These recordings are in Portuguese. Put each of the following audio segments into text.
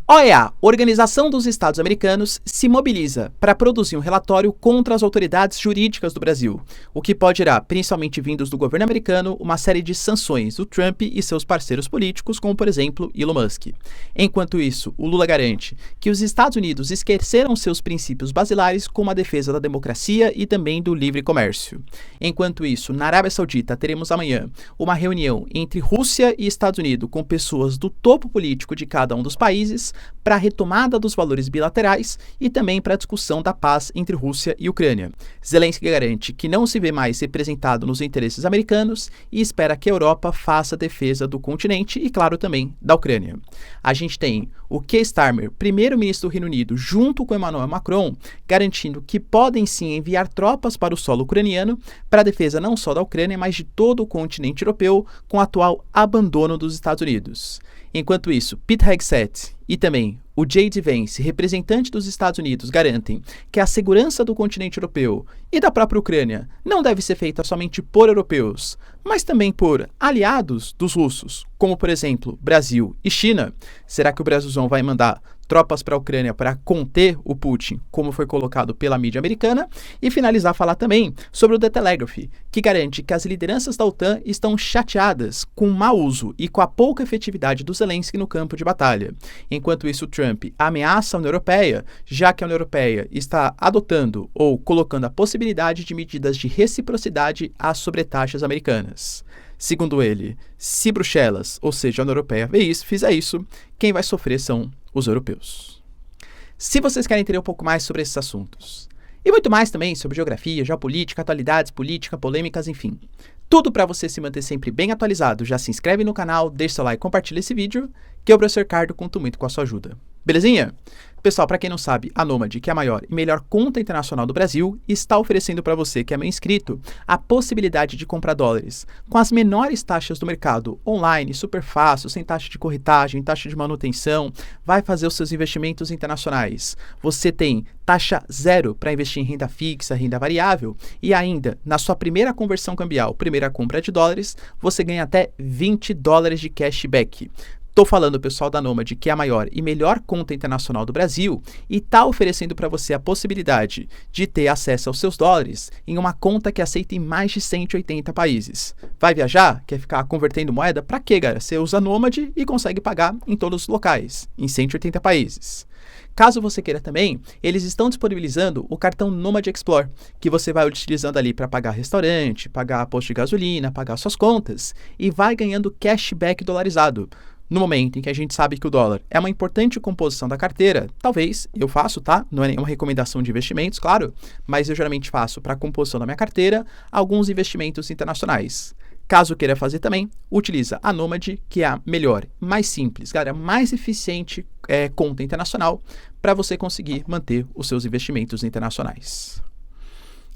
OEA, Organização dos Estados Americanos, se mobiliza para produzir um relatório contra as autoridades jurídicas do Brasil, o que pode gerar, principalmente vindos do governo americano, uma série de sanções do Trump e seus parceiros políticos, como por exemplo Elon Musk. Enquanto isso, o Lula garante que os Estados Unidos esqueceram seus princípios basilares como a defesa da democracia e também do livre comércio. Enquanto isso, na Arábia Saudita teremos amanhã uma reunião entre Rússia e Estados Unidos com pessoas do topo político de cada um dos países para a retomada dos valores bilaterais e também para a discussão da paz entre Rússia e Ucrânia. Zelensky garante que não se vê mais representado nos interesses americanos e espera que a Europa faça a defesa do continente e, claro, também da Ucrânia. A gente tem o Keir Starmer, primeiro-ministro do Reino Unido, junto com Emmanuel Macron, garantindo que podem sim enviar tropas para o solo ucraniano para a defesa não só da Ucrânia, mas de todo o continente europeu, com o atual abandono dos Estados Unidos. Enquanto isso, Pete Hegseth e também o J.D. Vance, representante dos Estados Unidos, garantem que a segurança do continente europeu e da própria Ucrânia não deve ser feita somente por europeus, mas também por aliados dos russos, como por exemplo Brasil e China. Será que o Brasilzão vai mandar tropas para a Ucrânia para conter o Putin, como foi colocado pela mídia americana? E finalizar falar também sobre o The Telegraph, que garante que as lideranças da OTAN estão chateadas com o mau uso e com a pouca efetividade do Zelensky no campo de batalha. Enquanto isso, Trump ameaça a União Europeia, já que a União Europeia está adotando ou colocando a possibilidade de medidas de reciprocidade às sobretaxas americanas. Segundo ele, se Bruxelas, ou seja, a União Europeia, fizer isso, quem vai sofrer são os europeus. Se vocês querem entender um pouco mais sobre esses assuntos, e muito mais também sobre geografia, geopolítica, atualidades, política, polêmicas, enfim, tudo para você se manter sempre bem atualizado, já se inscreve no canal, deixa seu like e compartilha esse vídeo, que eu, professor Ricardo, conto muito com a sua ajuda. Belezinha? Pessoal, para quem não sabe, a Nomad, que é a maior e melhor conta internacional do Brasil, está oferecendo para você, que é meu inscrito, a possibilidade de comprar dólares com as menores taxas do mercado, online, super fácil, sem taxa de corretagem, taxa de manutenção, vai fazer os seus investimentos internacionais. Você tem taxa zero para investir em renda fixa, renda variável e ainda, na sua primeira conversão cambial, primeira compra de dólares, você ganha até $20 de cashback. Estou falando, pessoal, da Nomad, que é a maior e melhor conta internacional do Brasil e está oferecendo para você a possibilidade de ter acesso aos seus dólares em uma conta que aceita em mais de 180 países. Vai viajar? Quer ficar convertendo moeda? Para quê, galera? Você usa a Nomad e consegue pagar em todos os locais, em 180 países. Caso você queira também, eles estão disponibilizando o cartão Nomad Explore, que você vai utilizando ali para pagar restaurante, pagar posto de gasolina, pagar suas contas e vai ganhando cashback dolarizado. No momento em que a gente sabe que o dólar é uma importante composição da carteira, talvez eu faço, tá? Não é nenhuma recomendação de investimentos, claro, mas eu geralmente faço para a composição da minha carteira alguns investimentos internacionais. Caso queira fazer também, utiliza a Nomad, que é a melhor, mais simples, galera, mais eficiente conta internacional para você conseguir manter os seus investimentos internacionais.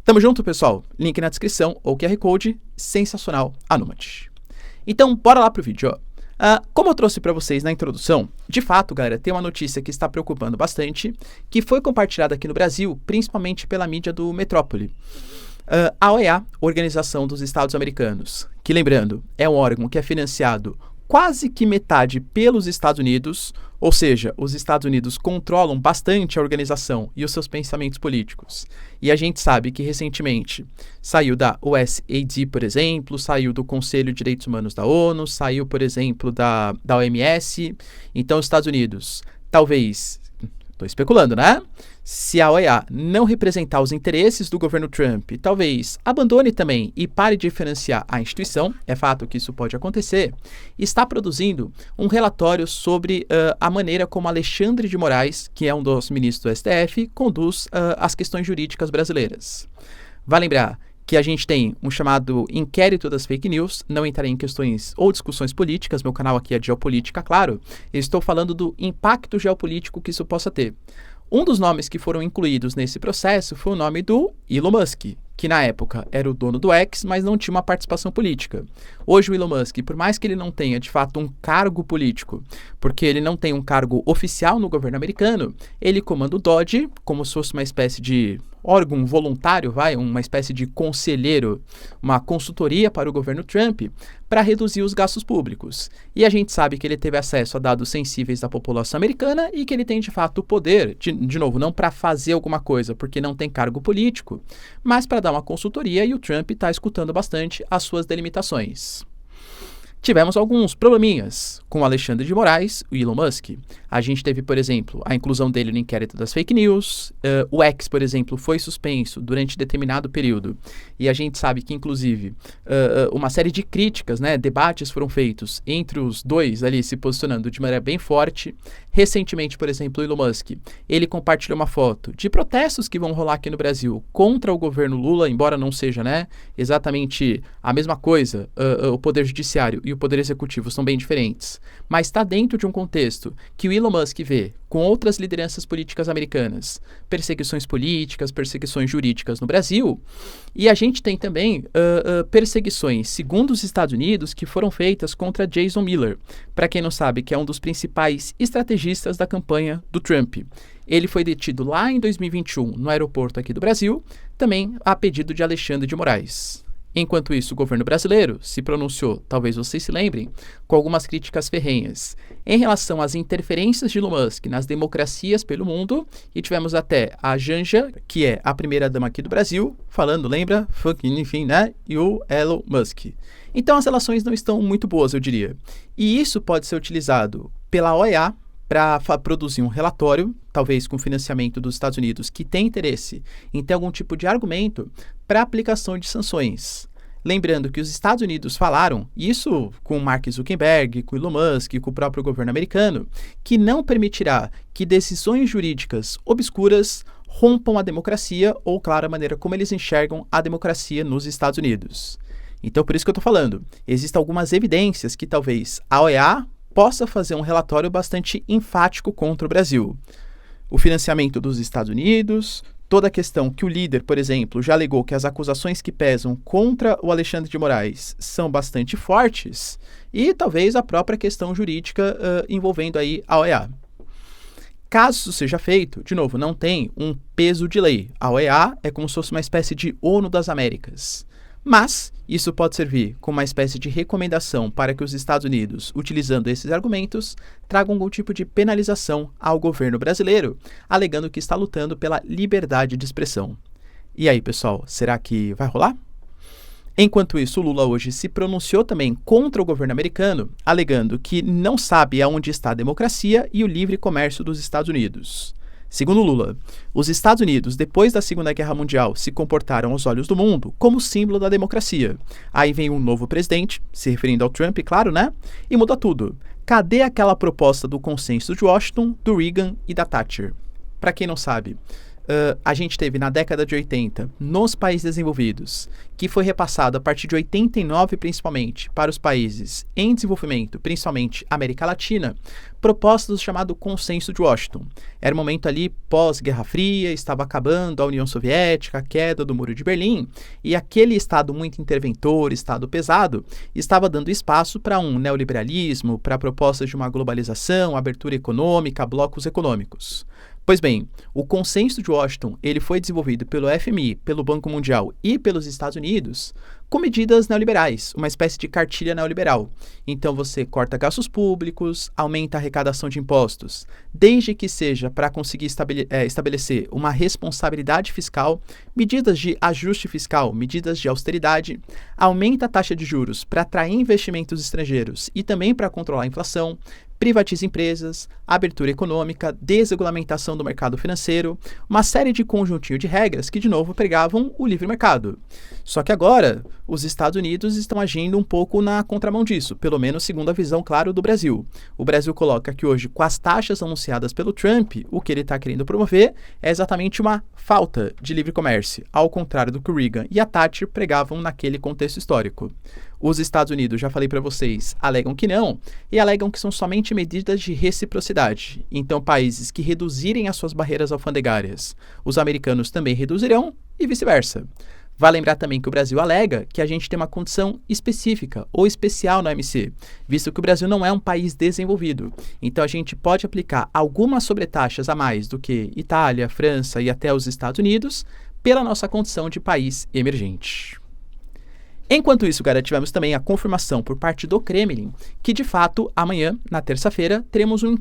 Tamo junto, pessoal? Link na descrição ou QR Code, sensacional a Nomad. Então, bora lá pro vídeo, ó. Como eu trouxe para vocês na introdução, de fato, galera, tem uma notícia que está preocupando bastante, que foi compartilhada aqui no Brasil, principalmente pela mídia do Metrópole. A OEA, Organização dos Estados Americanos, que, lembrando, é um órgão que é financiado quase que metade pelos Estados Unidos, ou seja, os Estados Unidos controlam bastante a organização e os seus pensamentos políticos. E a gente sabe que recentemente saiu da USAID, por exemplo, saiu do Conselho de Direitos Humanos da ONU, saiu, por exemplo, da OMS. Então, os Estados Unidos, talvez, estou especulando, né? Se a OEA não representar os interesses do governo Trump, talvez abandone também e pare de financiar a instituição, é fato que isso pode acontecer, está produzindo um relatório sobre a maneira como Alexandre de Moraes, que é um dos ministros do STF, conduz as questões jurídicas brasileiras. Vai lembrar que a gente tem um chamado inquérito das fake news, não entrarei em questões ou discussões políticas, meu canal aqui é de geopolítica, claro, eu estou falando do impacto geopolítico que isso possa ter. Um dos nomes que foram incluídos nesse processo foi o nome do Elon Musk, que na época era o dono do X, mas não tinha uma participação política. Hoje o Elon Musk, por mais que ele não tenha de fato um cargo político, porque ele não tem um cargo oficial no governo americano, ele comanda o DOGE como se fosse uma espécie de órgão voluntário, uma espécie de conselheiro, uma consultoria para o governo Trump para reduzir os gastos públicos. E a gente sabe que ele teve acesso a dados sensíveis da população americana e que ele tem de fato o poder, de novo, não para fazer alguma coisa, porque não tem cargo político, mas para dar uma consultoria, e o Trump está escutando bastante as suas delimitações. Tivemos alguns probleminhas com o Alexandre de Moraes, o Elon Musk. A gente teve, por exemplo, a inclusão dele no inquérito das fake news. O X, por exemplo, foi suspenso durante determinado período. E a gente sabe que, inclusive, uma série de críticas, debates foram feitos entre os dois ali se posicionando de maneira bem forte. Recentemente, por exemplo, o Elon Musk, ele compartilhou uma foto de protestos que vão rolar aqui no Brasil contra o governo Lula, embora não seja exatamente a mesma coisa. O Poder Judiciário e o Poder Executivo são bem diferentes, mas está dentro de um contexto que o Elon Musk vê com outras lideranças políticas americanas, perseguições políticas, perseguições jurídicas no Brasil, e a gente tem também perseguições, segundo os Estados Unidos, que foram feitas contra Jason Miller, para quem não sabe, que é um dos principais estrategistas da campanha do Trump. Ele foi detido lá em 2021 no aeroporto aqui do Brasil, também a pedido de Alexandre de Moraes. Enquanto isso, o governo brasileiro se pronunciou, talvez vocês se lembrem, com algumas críticas ferrenhas em relação às interferências de Elon Musk nas democracias pelo mundo, e tivemos até a Janja, que é a primeira-dama aqui do Brasil, falando, lembra? Enfim, e o Elon Musk. Então as relações não estão muito boas, eu diria. E isso pode ser utilizado pela OEA para produzir um relatório, talvez com financiamento dos Estados Unidos, que tem interesse em ter algum tipo de argumento para aplicação de sanções. Lembrando que os Estados Unidos falaram, isso com o Mark Zuckerberg, com o Elon Musk, com o próprio governo americano, que não permitirá que decisões jurídicas obscuras rompam a democracia ou, claro, a maneira como eles enxergam a democracia nos Estados Unidos. Então, por isso que eu estou falando, existem algumas evidências que talvez a OEA possa fazer um relatório bastante enfático contra o Brasil. O financiamento dos Estados Unidos, toda a questão que o líder, por exemplo, já alegou que as acusações que pesam contra o Alexandre de Moraes são bastante fortes, e talvez a própria questão jurídica envolvendo aí a OEA. Caso isso seja feito, de novo, não tem um peso de lei. A OEA é como se fosse uma espécie de ONU das Américas. Mas isso pode servir como uma espécie de recomendação para que os Estados Unidos, utilizando esses argumentos, tragam algum tipo de penalização ao governo brasileiro, alegando que está lutando pela liberdade de expressão. E aí, pessoal, será que vai rolar? Enquanto isso, o Lula hoje se pronunciou também contra o governo americano, alegando que não sabe aonde está a democracia e o livre comércio dos Estados Unidos. Segundo Lula, os Estados Unidos, depois da Segunda Guerra Mundial, se comportaram aos olhos do mundo como símbolo da democracia. Aí vem um novo presidente, se referindo ao Trump, claro, e muda tudo. Cadê aquela proposta do consenso de Washington, do Reagan e da Thatcher? Para quem não sabe, a gente teve na década de 80, nos países desenvolvidos, que foi repassado a partir de 89 principalmente para os países em desenvolvimento, principalmente América Latina, propostas do chamado Consenso de Washington. Era um momento ali pós-Guerra Fria, estava acabando a União Soviética, a queda do Muro de Berlim, e aquele Estado muito interventor, Estado pesado, estava dando espaço para um neoliberalismo, para propostas de uma globalização, abertura econômica, blocos econômicos. Pois bem, o Consenso de Washington ele foi desenvolvido pelo FMI, pelo Banco Mundial e pelos Estados Unidos com medidas neoliberais, uma espécie de cartilha neoliberal. Então você corta gastos públicos, aumenta a arrecadação de impostos, desde que seja para conseguir estabelecer uma responsabilidade fiscal, medidas de ajuste fiscal, medidas de austeridade, aumenta a taxa de juros para atrair investimentos estrangeiros e também para controlar a inflação, privatiza empresas, abertura econômica, desregulamentação do mercado financeiro, uma série de conjuntinho de regras que, de novo, pregavam o livre mercado. Só que agora, os Estados Unidos estão agindo um pouco na contramão disso, pelo menos segundo a visão, claro, do Brasil. O Brasil coloca que hoje, com as taxas anunciadas pelo Trump, o que ele está querendo promover é exatamente uma falta de livre comércio, ao contrário do que o Reagan e a Thatcher pregavam naquele contexto histórico. Os Estados Unidos, já falei para vocês, alegam que não, e alegam que são somente medidas de reciprocidade. Então, países que reduzirem as suas barreiras alfandegárias, os americanos também reduzirão e vice-versa. Vale lembrar também que o Brasil alega que a gente tem uma condição específica ou especial na OMC, visto que o Brasil não é um país desenvolvido. Então, a gente pode aplicar algumas sobretaxas a mais do que Itália, França e até os Estados Unidos, pela nossa condição de país emergente. Enquanto isso, cara, tivemos também a confirmação por parte do Kremlin que, de fato, amanhã, na terça-feira, teremos um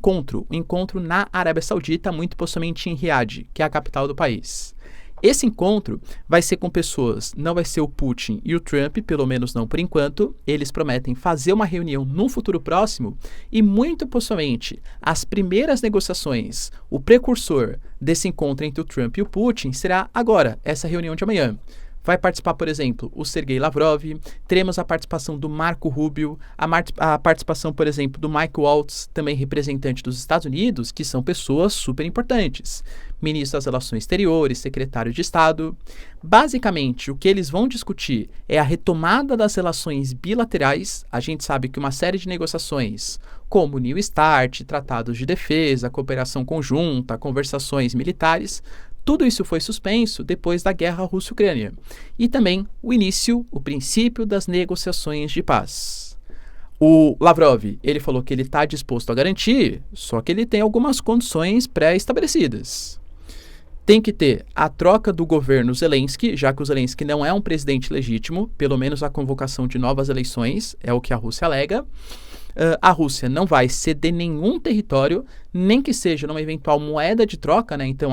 encontro na Arábia Saudita, muito possivelmente em Riad, que é a capital do país. Esse encontro vai ser com pessoas, não vai ser o Putin e o Trump, pelo menos não por enquanto. Eles prometem fazer uma reunião no futuro próximo e, muito possivelmente, as primeiras negociações, o precursor desse encontro entre o Trump e o Putin será agora, essa reunião de amanhã. Vai participar, por exemplo, o Sergei Lavrov, teremos a participação do Marco Rubio, a participação, por exemplo, do Mike Waltz, também representante dos Estados Unidos, que são pessoas super importantes. Ministro das Relações Exteriores, secretário de Estado. Basicamente, o que eles vão discutir é a retomada das relações bilaterais. A gente sabe que uma série de negociações, como o New START, tratados de defesa, cooperação conjunta, conversações militares, tudo isso foi suspenso depois da guerra Rússia-Ucrânia e também o princípio das negociações de paz. O Lavrov, ele falou que ele está disposto a garantir, só que ele tem algumas condições pré-estabelecidas. Tem que ter a troca do governo Zelensky, já que o Zelensky não é um presidente legítimo, pelo menos a convocação de novas eleições, é o que a Rússia alega. A Rússia não vai ceder nenhum território, nem que seja numa eventual moeda de troca, né? Então,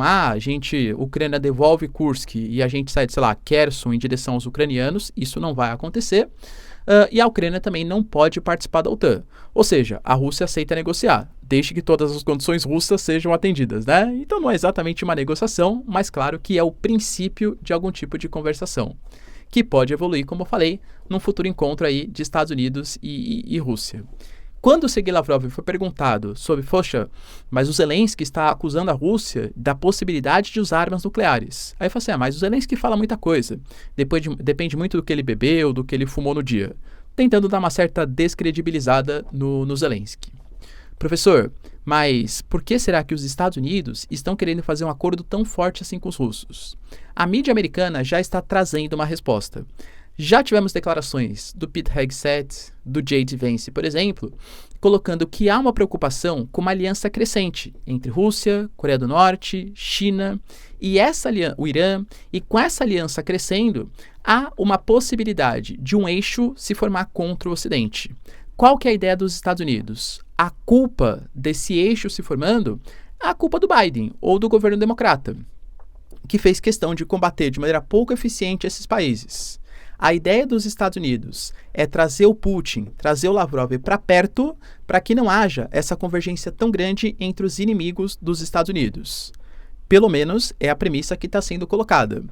Ucrânia devolve Kursk e a gente sai de, Kherson em direção aos ucranianos, isso não vai acontecer. E a Ucrânia também não pode participar da OTAN. Ou seja, a Rússia aceita negociar, desde que todas as condições russas sejam atendidas, né? Então não é exatamente uma negociação, mas claro que é o princípio de algum tipo de conversação, que pode evoluir, como eu falei, num futuro encontro aí de Estados Unidos e Rússia. Quando o Sergei Lavrov foi perguntado sobre, mas o Zelensky está acusando a Rússia da possibilidade de usar armas nucleares. Aí eu falei assim, mas o Zelensky fala muita coisa. Depende muito do que ele bebeu, do que ele fumou no dia. Tentando dar uma certa descredibilizada no Zelensky. Professor, mas por que será que os Estados Unidos estão querendo fazer um acordo tão forte assim com os russos? A mídia americana já está trazendo uma resposta. Já tivemos declarações do Pete Hegseth, do J.D. Vance, por exemplo, colocando que há uma preocupação com uma aliança crescente entre Rússia, Coreia do Norte, China e o Irã, e com essa aliança crescendo, há uma possibilidade de um eixo se formar contra o Ocidente. Qual que é a ideia dos Estados Unidos? A culpa desse eixo se formando é a culpa do Biden ou do governo democrata, que fez questão de combater de maneira pouco eficiente esses países. A ideia dos Estados Unidos é trazer o Putin, trazer o Lavrov para perto, para que não haja essa convergência tão grande entre os inimigos dos Estados Unidos. Pelo menos é a premissa que está sendo colocada.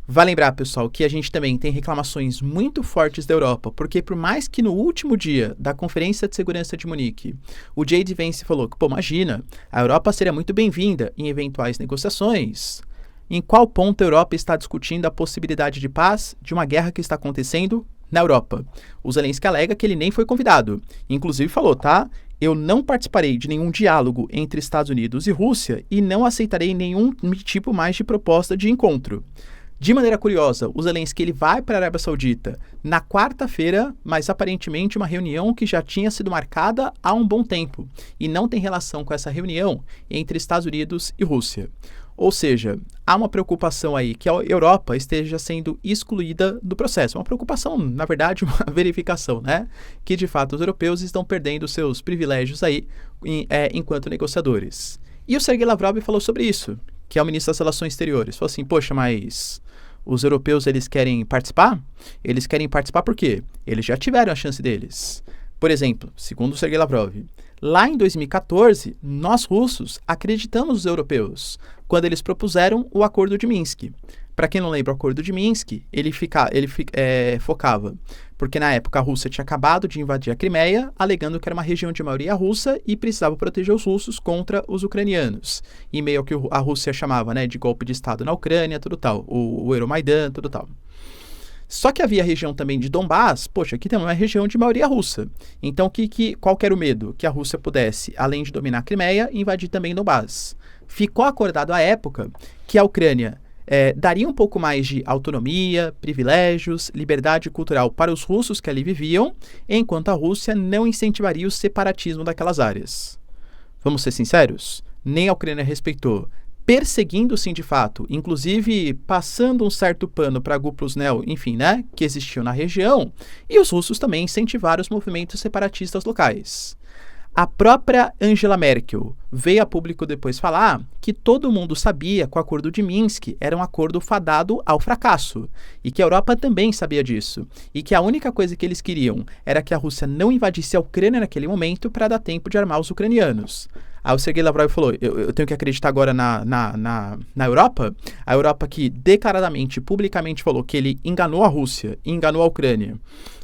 Vai lembrar, pessoal, que a gente também tem reclamações muito fortes da Europa, porque por mais que no último dia da Conferência de Segurança de Munique, o J.D. Vance falou que, imagina, a Europa seria muito bem-vinda em eventuais negociações. Em qual ponto a Europa está discutindo a possibilidade de paz de uma guerra que está acontecendo na Europa? O Zelensky alega que ele nem foi convidado. Inclusive falou, eu não participarei de nenhum diálogo entre Estados Unidos e Rússia e não aceitarei nenhum tipo mais de proposta de encontro. De maneira curiosa, o Zelensky ele vai para a Arábia Saudita na quarta-feira, mas aparentemente uma reunião que já tinha sido marcada há um bom tempo e não tem relação com essa reunião entre Estados Unidos e Rússia. Ou seja, há uma preocupação aí que a Europa esteja sendo excluída do processo. Uma preocupação, na verdade, uma verificação, né? Que, de fato, os europeus estão perdendo seus privilégios aí enquanto negociadores. E o Sergei Lavrov falou sobre isso, que é o ministro das Relações Exteriores. Falou assim, mas os europeus, eles querem participar? Eles querem participar por quê? Eles já tiveram a chance deles. Por exemplo, segundo o Sergei Lavrov, lá em 2014, nós russos acreditamos nos europeus quando eles propuseram o Acordo de Minsk. Para quem não lembra, o Acordo de Minsk, ele focava, porque na época a Rússia tinha acabado de invadir a Crimeia, alegando que era uma região de maioria russa e precisava proteger os russos contra os ucranianos. E meio ao que a Rússia chamava, de golpe de Estado na Ucrânia, tudo tal, o Euromaidan, tudo tal. Só que havia a região também de Donbás, aqui tem uma região de maioria russa. Então, qual que era o medo? Que a Rússia pudesse, além de dominar a Crimeia, invadir também Donbás. Ficou acordado à época que a Ucrânia daria um pouco mais de autonomia, privilégios, liberdade cultural para os russos que ali viviam, enquanto a Rússia não incentivaria o separatismo daquelas áreas. Vamos ser sinceros? Nem a Ucrânia respeitou perseguindo sim de fato, inclusive passando um certo pano para grupos enfim, né, que existiam na região, e os russos também incentivaram os movimentos separatistas locais. A própria Angela Merkel veio a público depois falar que todo mundo sabia que o acordo de Minsk era um acordo fadado ao fracasso e que a Europa também sabia disso e que a única coisa que eles queriam era que a Rússia não invadisse a Ucrânia naquele momento para dar tempo de armar os ucranianos. Aí o Sergei Lavrov falou, eu tenho que acreditar agora na Europa, a Europa que declaradamente, publicamente falou que ele enganou a Rússia, enganou a Ucrânia,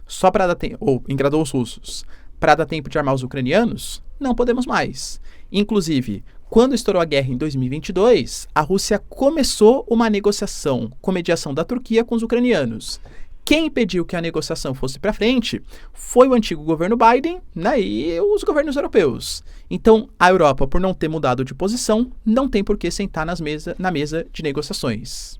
só para dar tempo, ou enganou os russos, para dar tempo de armar os ucranianos, não podemos mais. Inclusive, quando estourou a guerra em 2022, a Rússia começou uma negociação com mediação da Turquia com os ucranianos. Quem impediu que a negociação fosse para frente foi o antigo governo Biden, né, e os governos europeus. Então, a Europa, por não ter mudado de posição, não tem por que sentar na mesa de negociações.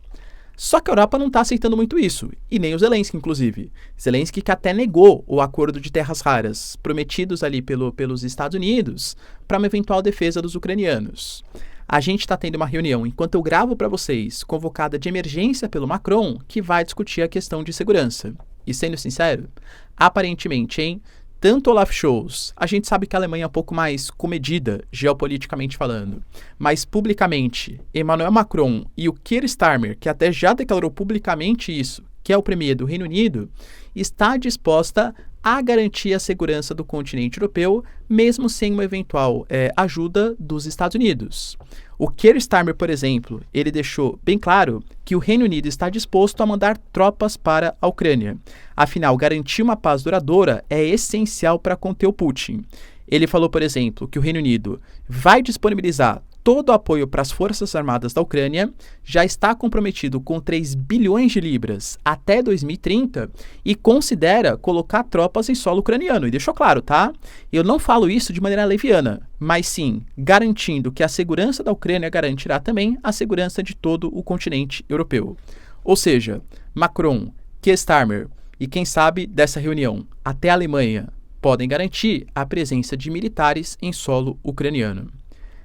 Só que a Europa não está aceitando muito isso, e nem o Zelensky, inclusive. Zelensky que até negou o acordo de terras raras, prometidos ali pelos Estados Unidos, para uma eventual defesa dos ucranianos. A gente está tendo uma reunião, enquanto eu gravo para vocês, convocada de emergência pelo Macron, que vai discutir a questão de segurança. E sendo sincero, aparentemente, tanto Olaf Scholz, a gente sabe que a Alemanha é um pouco mais comedida, geopoliticamente falando, mas publicamente, Emmanuel Macron e o Keir Starmer, que até já declarou publicamente isso, que é o premier do Reino Unido, está disposta a garantir a segurança do continente europeu, mesmo sem uma eventual ajuda dos Estados Unidos. O Keir Starmer, por exemplo, ele deixou bem claro que o Reino Unido está disposto a mandar tropas para a Ucrânia. Afinal, garantir uma paz duradoura é essencial para conter o Putin. Ele falou, por exemplo, que o Reino Unido vai disponibilizar todo o apoio para as Forças Armadas da Ucrânia, já está comprometido com 3 bilhões de libras até 2030 e considera colocar tropas em solo ucraniano. E deixou claro, tá? Eu não falo isso de maneira leviana, mas sim garantindo que a segurança da Ucrânia garantirá também a segurança de todo o continente europeu. Ou seja, Macron, Keir Starmer e quem sabe dessa reunião até a Alemanha podem garantir a presença de militares em solo ucraniano.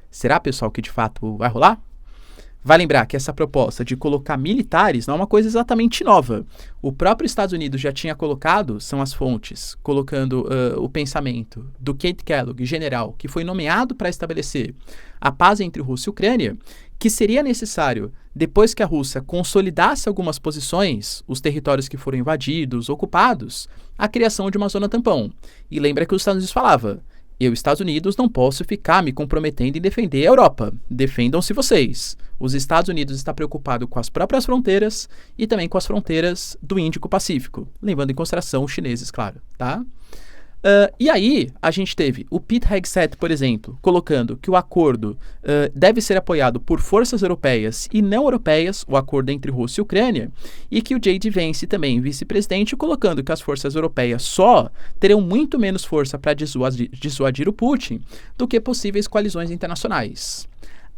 Será, pessoal, que de fato vai rolar? Vai lembrar que essa proposta de colocar militares não é uma coisa exatamente nova. O próprio Estados Unidos já tinha colocado, são as fontes, colocando o pensamento do Keith Kellogg, general, que foi nomeado para estabelecer a paz entre Rússia e Ucrânia, que seria necessário, depois que a Rússia consolidasse algumas posições, os territórios que foram invadidos, ocupados, a criação de uma zona tampão. E lembra que os Estados Unidos falava, eu, Estados Unidos, não posso ficar me comprometendo em defender a Europa. Defendam-se vocês. Os Estados Unidos está preocupado com as próprias fronteiras e também com as fronteiras do Índico-Pacífico, levando em consideração os chineses, claro, tá? E aí, a gente teve o Pete Hegseth, por exemplo, colocando que o acordo deve ser apoiado por forças europeias e não europeias, o acordo entre Rússia e Ucrânia, e que o J.D. Vance, também vice-presidente, colocando que as forças europeias só terão muito menos força para dissuadir o Putin do que possíveis coalizões internacionais.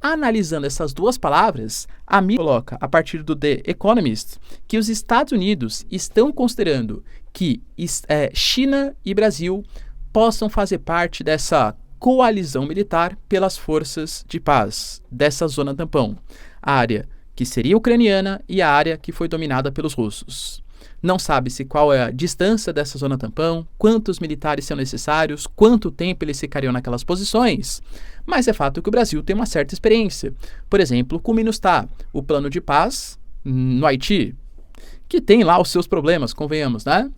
Analisando essas duas palavras, a mídia coloca, a partir do The Economist, que os Estados Unidos estão considerando que China e Brasil possam fazer parte dessa coalizão militar pelas forças de paz, dessa zona tampão, a área que seria ucraniana e a área que foi dominada pelos russos. Não sabe-se qual é a distância dessa zona tampão, quantos militares são necessários, quanto tempo eles ficariam naquelas posições, mas é fato que o Brasil tem uma certa experiência. Por exemplo, com o MINUSTAH, o plano de paz no Haiti, que tem lá os seus problemas, convenhamos, né?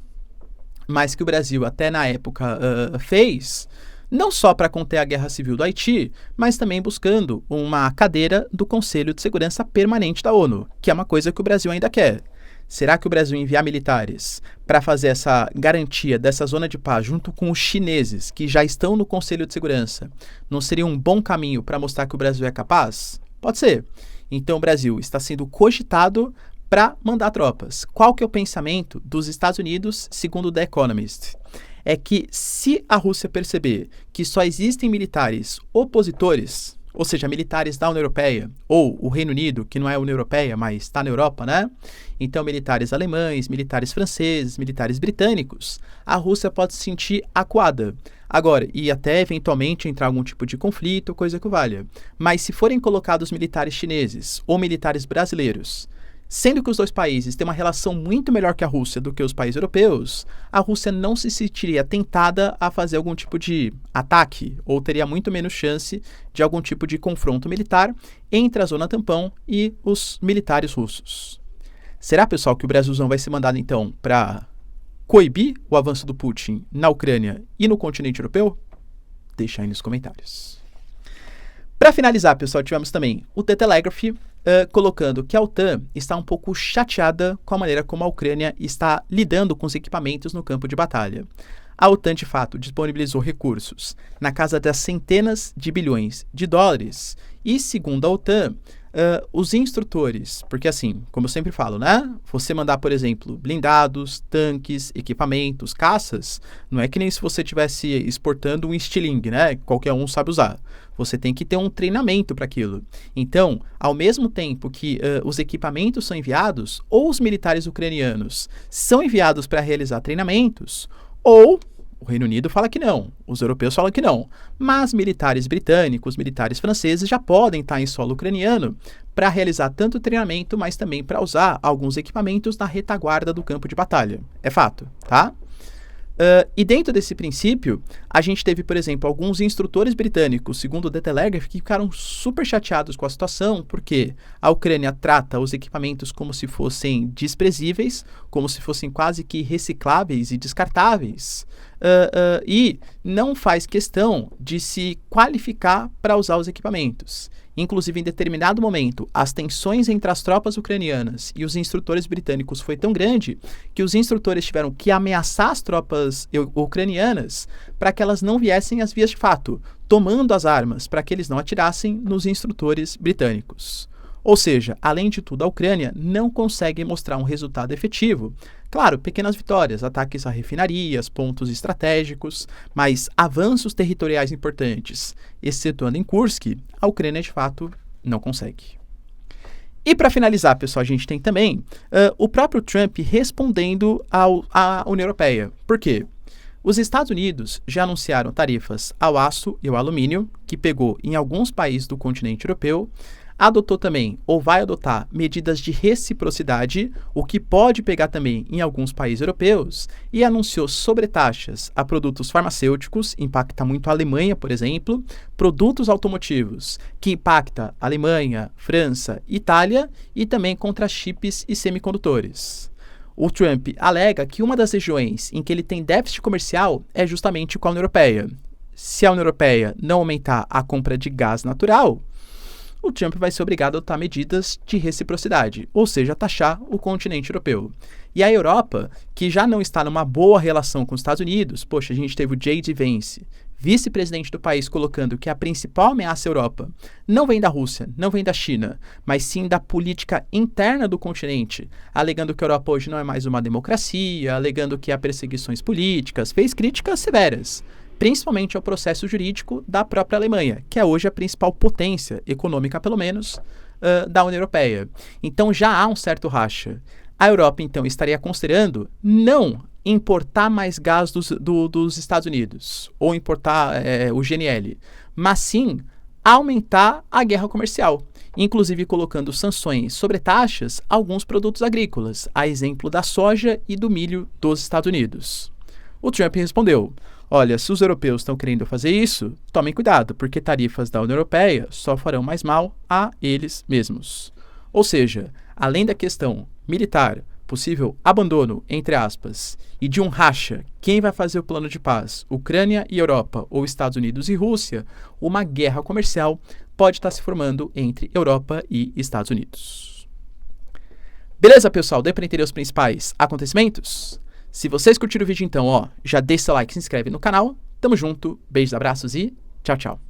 Mas que o Brasil até na época fez, não só para conter a guerra civil do Haiti, mas também buscando uma cadeira do Conselho de Segurança Permanente da ONU, que é uma coisa que o Brasil ainda quer. Será que o Brasil enviar militares para fazer essa garantia dessa zona de paz junto com os chineses que já estão no Conselho de Segurança não seria um bom caminho para mostrar que o Brasil é capaz? Pode ser. Então o Brasil está sendo cogitado para mandar tropas. Qual que é o pensamento dos Estados Unidos, segundo o The Economist? É que se a Rússia perceber que só existem militares opositores, ou seja, militares da União Europeia, ou o Reino Unido, que não é a União Europeia, mas está na Europa, né? Então, militares alemães, militares franceses, militares britânicos, a Rússia pode se sentir acuada. Agora, e até eventualmente entrar algum tipo de conflito, coisa que valha. Mas se forem colocados militares chineses ou militares brasileiros, sendo que os dois países têm uma relação muito melhor que a Rússia do que os países europeus, a Rússia não se sentiria tentada a fazer algum tipo de ataque, ou teria muito menos chance de algum tipo de confronto militar entre a zona tampão e os militares russos. Será, pessoal, que o Brasilzão vai ser mandado, então, para coibir o avanço do Putin na Ucrânia e no continente europeu? Deixa aí nos comentários. Para finalizar, pessoal, tivemos também o The Telegraph colocando que a OTAN está um pouco chateada com a maneira como a Ucrânia está lidando com os equipamentos no campo de batalha. A OTAN, de fato, disponibilizou recursos na casa das centenas de bilhões de dólares e, segundo a OTAN, os instrutores, porque assim, como eu sempre falo, né? Você mandar, por exemplo, blindados, tanques, equipamentos, caças, não é que nem se você estivesse exportando um estilingue, né? Qualquer um sabe usar. Você tem que ter um treinamento para aquilo. Então, ao mesmo tempo que os equipamentos são enviados, ou os militares ucranianos são enviados para realizar treinamentos, ou o Reino Unido fala que não, os europeus falam que não, mas militares britânicos, militares franceses já podem estar em solo ucraniano para realizar tanto treinamento, mas também para usar alguns equipamentos na retaguarda do campo de batalha. É fato, tá? E dentro desse princípio, a gente teve, por exemplo, alguns instrutores britânicos, segundo o The Telegraph, que ficaram super chateados com a situação, porque a Ucrânia trata os equipamentos como se fossem desprezíveis, como se fossem quase que recicláveis e descartáveis, e não faz questão de se qualificar para usar os equipamentos. Inclusive, em determinado momento, as tensões entre as tropas ucranianas e os instrutores britânicos foi tão grande que os instrutores tiveram que ameaçar as tropas ucranianas para que elas não viessem às vias de fato, tomando as armas para que eles não atirassem nos instrutores britânicos. Ou seja, além de tudo, a Ucrânia não consegue mostrar um resultado efetivo. Claro, pequenas vitórias, ataques a refinarias, pontos estratégicos, mas avanços territoriais importantes, excetuando em Kursk, a Ucrânia de fato não consegue. E para finalizar, pessoal, a gente tem também o próprio Trump respondendo à União Europeia. Por quê? Os Estados Unidos já anunciaram tarifas ao aço e ao alumínio, que pegou em alguns países do continente europeu, adotou também, ou vai adotar, medidas de reciprocidade, o que pode pegar também em alguns países europeus, e anunciou sobretaxas a produtos farmacêuticos, impacta muito a Alemanha, por exemplo, produtos automotivos, que impacta a Alemanha, França, Itália, e também contra chips e semicondutores. O Trump alega que uma das regiões em que ele tem déficit comercial é justamente com a União Europeia. Se a União Europeia não aumentar a compra de gás natural, o Trump vai ser obrigado a adotar medidas de reciprocidade, ou seja, taxar o continente europeu. E a Europa, que já não está numa boa relação com os Estados Unidos, poxa, a gente teve o J.D. Vance, vice-presidente do país, colocando que a principal ameaça à Europa não vem da Rússia, não vem da China, mas sim da política interna do continente, alegando que a Europa hoje não é mais uma democracia, alegando que há perseguições políticas, fez críticas severas, principalmente ao processo jurídico da própria Alemanha, que é hoje a principal potência econômica, pelo menos, da União Europeia. Então já há um certo racha. A Europa, então, estaria considerando não importar mais gás dos Estados Unidos, ou importar o GNL, mas sim aumentar a guerra comercial, inclusive colocando sanções sobre taxas a alguns produtos agrícolas, a exemplo da soja e do milho dos Estados Unidos. O Trump respondeu: olha, se os europeus estão querendo fazer isso, tomem cuidado, porque tarifas da União Europeia só farão mais mal a eles mesmos. Ou seja, além da questão militar, possível abandono, entre aspas, e de um racha, quem vai fazer o plano de paz, Ucrânia e Europa, ou Estados Unidos e Rússia, uma guerra comercial pode estar se formando entre Europa e Estados Unidos. Beleza, pessoal? Deu para entender os principais acontecimentos? Se vocês curtiram o vídeo, então, já deixa seu like, se inscreve no canal. Tamo junto, beijos, abraços e tchau, tchau.